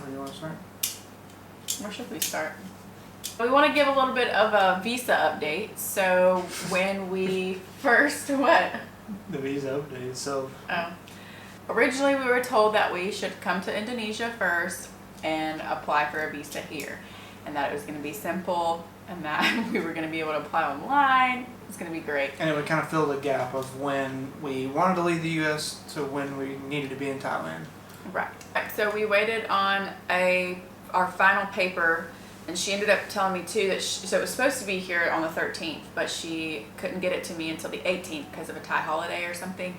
Where do you want to start? Where should we start? We want to give a little bit of a visa update. So when we first what? The visa update. So Originally we were told that we should come to Indonesia first and apply for a visa here, and that it was going to be simple, and that we were going to be able to apply online. It's going to be great. And it would kind of fill the gap of when we wanted to leave the U.S. to when we needed to be in Thailand. Right. So we waited on our final paper, and she ended up telling me too that so it was supposed to be here on the 13th, but she couldn't get it to me until the 18th because of a Thai holiday or something.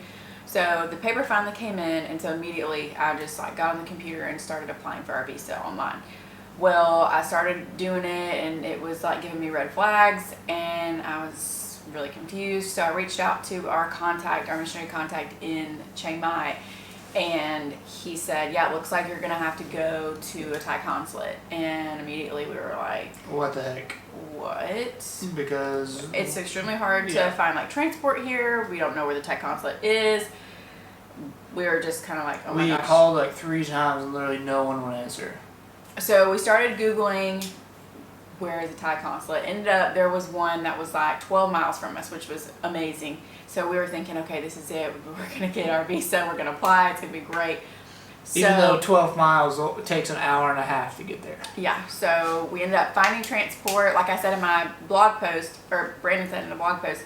So the paper finally came in, and so immediately I just got on the computer and started applying for our visa online. Well, I started doing it, and it was giving me red flags, and I was really confused. So I reached out to our missionary contact in Chiang Mai, and he said, yeah, it looks like you're going to have to go to a Thai consulate. And immediately we were like, what the heck? What? Because it's extremely hard to find transport here. We don't know where the Thai consulate is. We were just kind of like, oh my gosh. We called 3 times and literally no one would answer. So we started Googling where is the Thai consulate. Ended up there was one that was 12 miles from us, which was amazing. So we were thinking, okay, this is it. We're going to get our visa. We're going to apply. It's going to be great. Even though 12 miles takes an hour and a half to get there. Yeah, so we ended up finding transport. Like I said in my blog post, or Brandon said in the blog post,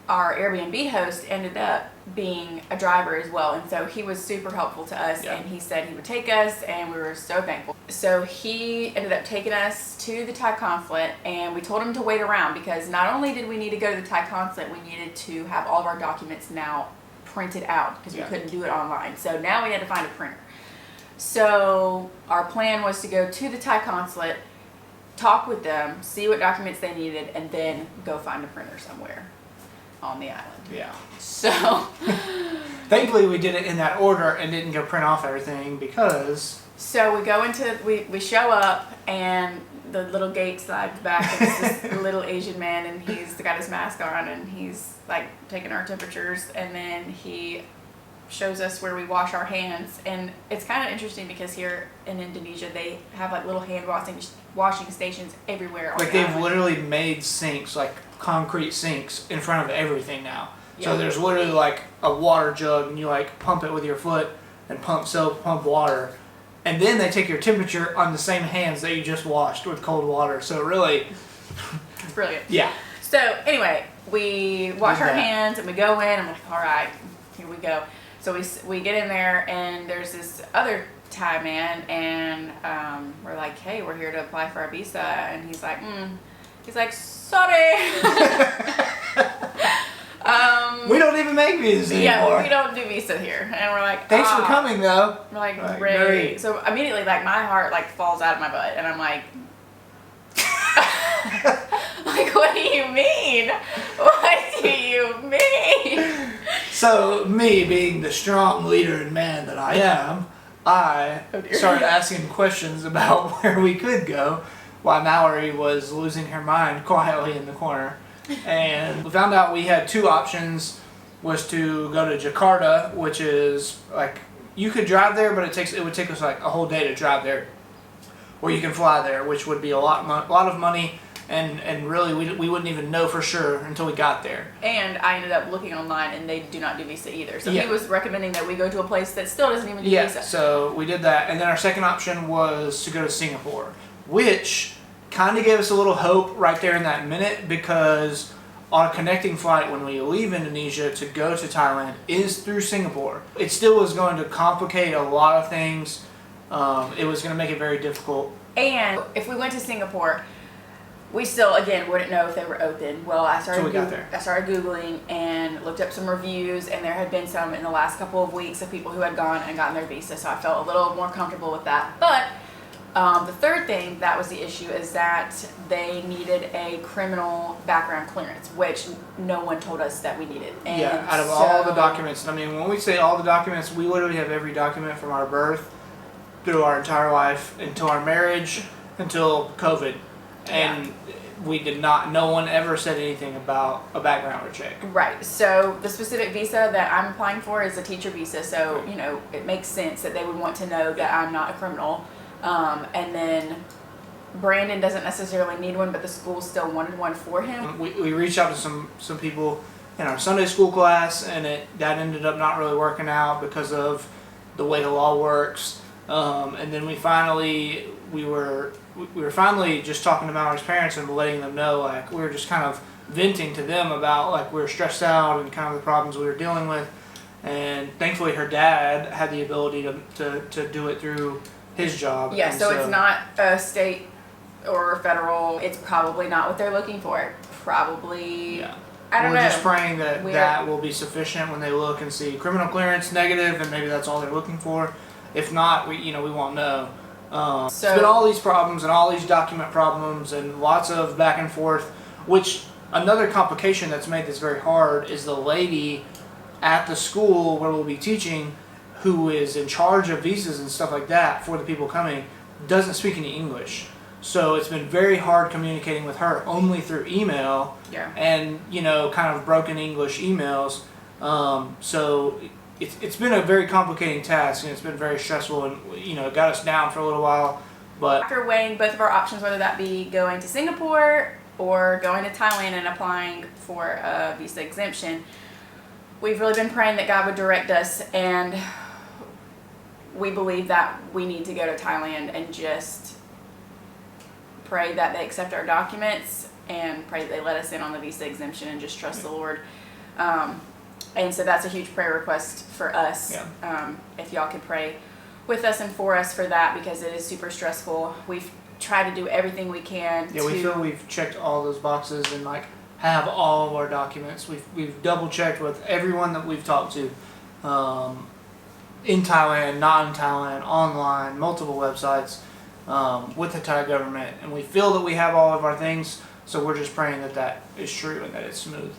our Airbnb host ended up being a driver as well. And so he was super helpful to us, and he said he would take us, and we were so thankful. So he ended up taking us to the Thai consulate, and we told him to wait around because not only did we need to go to the Thai consulate, we needed to have all of our documents now printed out because we couldn't do it online. So now we had to find a printer. So our plan was to go to the Thai consulate, talk with them, see what documents they needed, and then go find a printer somewhere on the island. Yeah. So thankfully we did it in that order and didn't go print off everything because so we go into we show up, and the little gate slides back, and it's this little Asian man, and he's got his mask on, and he's taking our temperatures, and then he shows us where we wash our hands. And it's kind of interesting because here in Indonesia they have little hand washing stations everywhere on the they've island. literally made sinks, concrete sinks in front of everything now. Yeah. So there's literally a water jug, and you pump it with your foot and pump soap, pump water, and then they take your temperature on the same hands that you just washed with cold water. So really, it's brilliant. Yeah. So anyway, we wash our hands and we go in. I'm like, all right, here we go. So we get in there, and there's this other Thai man, and we're like, hey, we're here to apply for our visa, and he's like, sorry. We don't even make visas anymore. Yeah, we don't do visa here, and we're like, thanks for coming though. We're like, great. So immediately, my heart falls out of my butt, and I'm like, what do you mean? What do you mean? So me, being the strong leader and man that I am, I started asking questions about where we could go, while Mallory was losing her mind quietly in the corner. And we found out we had 2 options, was to go to Jakarta, which is you could drive there, but it would take us a whole day to drive there, or you can fly there, which would be a lot of money, and really we wouldn't even know for sure until we got there. And I ended up looking online, and they do not do visa either. So he was recommending that we go to a place that still doesn't even do visa. So we did that, and then our second option was to go to Singapore, which kind of gave us a little hope right there in that minute, because our connecting flight when we leave Indonesia to go to Thailand is through Singapore. It still was going to complicate a lot of things. It was going to make it very difficult. And if we went to Singapore, we still, again, wouldn't know if they were open. Well, I started Googling and looked up some reviews, and there had been some in the last couple of weeks of people who had gone and gotten their visa, so I felt a little more comfortable with that. But the third thing that was the issue is that they needed a criminal background clearance, which no one told us that we needed. And out of all the documents, when we say all the documents, we literally have every document from our birth through our entire life, until our marriage, until COVID. And we did not. No one ever said anything about a background check. Right. So the specific visa that I'm applying for is a teacher visa. So, it makes sense that they would want to know that I'm not a criminal. And then Brandon doesn't necessarily need one, but the school still wanted one for him. We reached out to some people in our Sunday school class, and that ended up not really working out because of the way the law works. And then we were finally just talking to Mallory's parents and letting them know, like, we were just kind of venting to them about, like, we were stressed out and kind of the problems we were dealing with. And thankfully her dad had the ability to do it through his job. Yeah, and so it's not a state or federal. It's probably not what they're looking for. Probably, yeah. I don't know. We're just praying that that will be sufficient when they look and see criminal clearance negative, and maybe that's all they're looking for. If not, we won't know. It's been all these problems and all these document problems and lots of back and forth, which another complication that's made this very hard is the lady at the school where we'll be teaching, who is in charge of visas and stuff like that for the people coming, doesn't speak any English. So it's been very hard communicating with her only through email. Yeah. And, kind of broken English emails. So it's been a very complicating task, and it's been very stressful, and, it got us down for a little while. But after weighing both of our options, whether that be going to Singapore or going to Thailand and applying for a visa exemption, we've really been praying that God would direct us, and we believe that we need to go to Thailand and just pray that they accept our documents and pray that they let us in on the visa exemption and just trust the Lord. And so that's a huge prayer request for us. Yeah. If y'all could pray with us and for us for that, because it is super stressful. We've tried to do everything we can. Yeah, we feel we've checked all those boxes and have all of our documents. We've double checked with everyone that we've talked to, in Thailand, not in Thailand, online, multiple websites, with the Thai government, and we feel that we have all of our things. So we're just praying that is true and that it's smooth.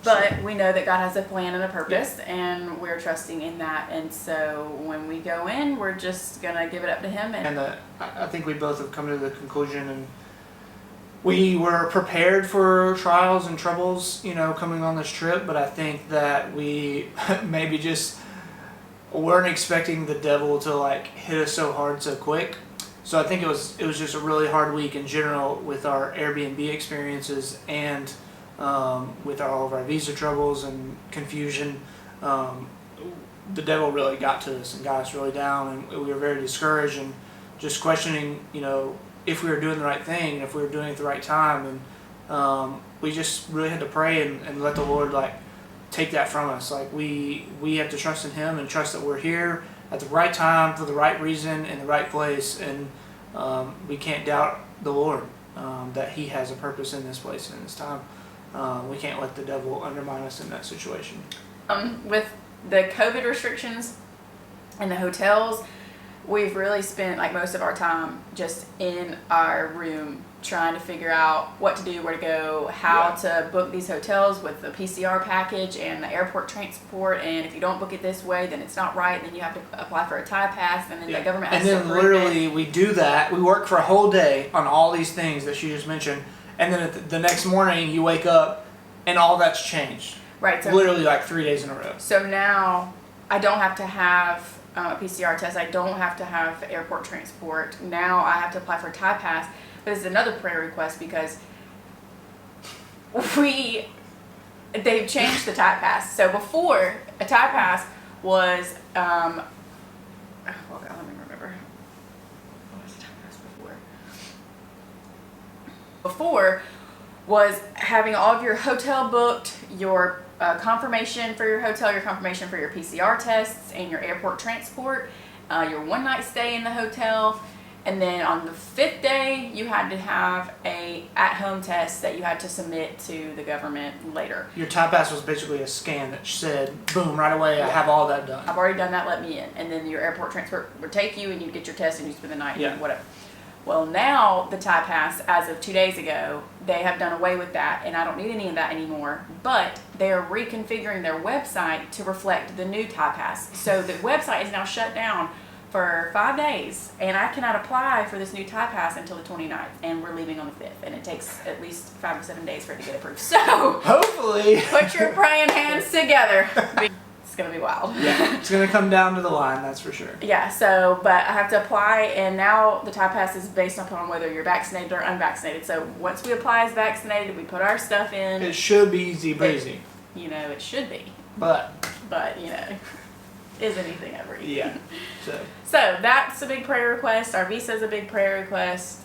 But we know that God has a plan and a purpose, and we're trusting in that. And so when we go in, we're just going to give it up to Him. And I think we both have come to the conclusion, and we were prepared for trials and troubles, coming on this trip. But I think that we maybe just weren't expecting the devil to hit us so hard so quick. So I think it was just a really hard week in general with our Airbnb experiences and with all of our visa troubles and confusion. The devil really got to us and got us really down, and we were very discouraged and just questioning, if we were doing the right thing and if we were doing it at the right time. And we just really had to pray and let the Lord take that from us. We have to trust in Him and trust that we're here at the right time for the right reason in the right place, and we can't doubt the Lord, that He has a purpose in this place and in this time. We can't let the devil undermine us in that situation. With the COVID restrictions and the hotels, we've really spent most of our time just in our room trying to figure out what to do, where to go, how to book these hotels with the PCR package and the airport transport. And if you don't book it this way, then it's not right. Then you have to apply for a Thai pass, and then the government has to approve it. And then literally we do that. We work for a whole day on all these things that she just mentioned. And then the next morning you wake up and all that's changed. Right. So literally 3 days in a row. So now I don't have to have a PCR test. I don't have to have airport transport. Now I have to apply for a Thai pass. But it's another prayer request because they've changed the Thai pass. So before, a Thai pass was, let me remember. What was the Thai pass before? Before was having all of your hotel booked, your confirmation for your hotel, your confirmation for your PCR tests, and your airport transport, your one-night stay in the hotel. And then on the 5th day, you had to have a at-home test that you had to submit to the government later. Your Thai pass was basically a scan that said, boom, right away, I have all that done. I've already done that, let me in. And then your airport transport would take you and you'd get your test and you'd spend the night and whatever. Well, now the Thai pass, as of 2 days ago, they have done away with that, and I don't need any of that anymore. But they are reconfiguring their website to reflect the new Thai pass. So the website is now shut down for 5 days, and I cannot apply for this new Thai pass until the 29th, and we're leaving on the 5th, and it takes at least 5 to 7 days for it to get approved. So Hopefully. put your praying hands together. It's gonna be wild. Yeah, it's gonna come down to the line, that's for sure. Yeah, so, but I have to apply, and now the Thai pass is based upon whether you're vaccinated or unvaccinated. So once we apply as vaccinated, we put our stuff in. It should be easy breezy. You know, it should be, But you know, is anything ever easy? yeah. So that's a big prayer request. Our visa's a big prayer request.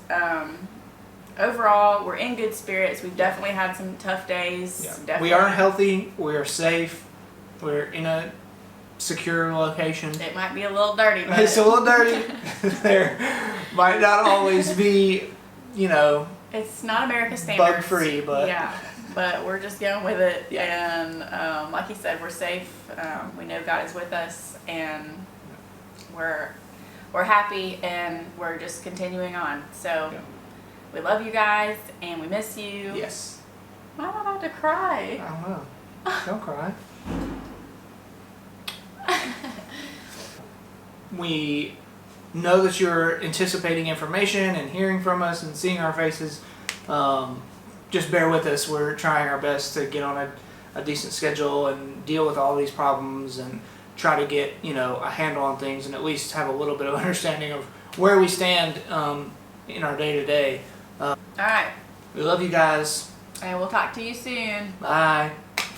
Overall, we're in good spirits. We've definitely had some tough days. Yeah. Definitely. We are healthy, we are safe, we're in a secure location. It might be a little dirty, but It's a little dirty. There might not always be, you know, it's not America standards. bug free, but yeah, but we're just going with it. Yeah. And like you said, we're safe. We know God is with us, and we're happy, and we're just continuing on. So Yeah. we love you guys, and we miss you. yes. Why am I about to cry? I don't know. Don't cry. We know that you're anticipating information and hearing from us and seeing our faces. Just bear with us. We're trying our best to get on a decent schedule and deal with all these problems and try to get, you know, a handle on things and at least have a little bit of understanding of where we stand in our day to day. All right, We love you guys. and we'll talk to you soon. Bye.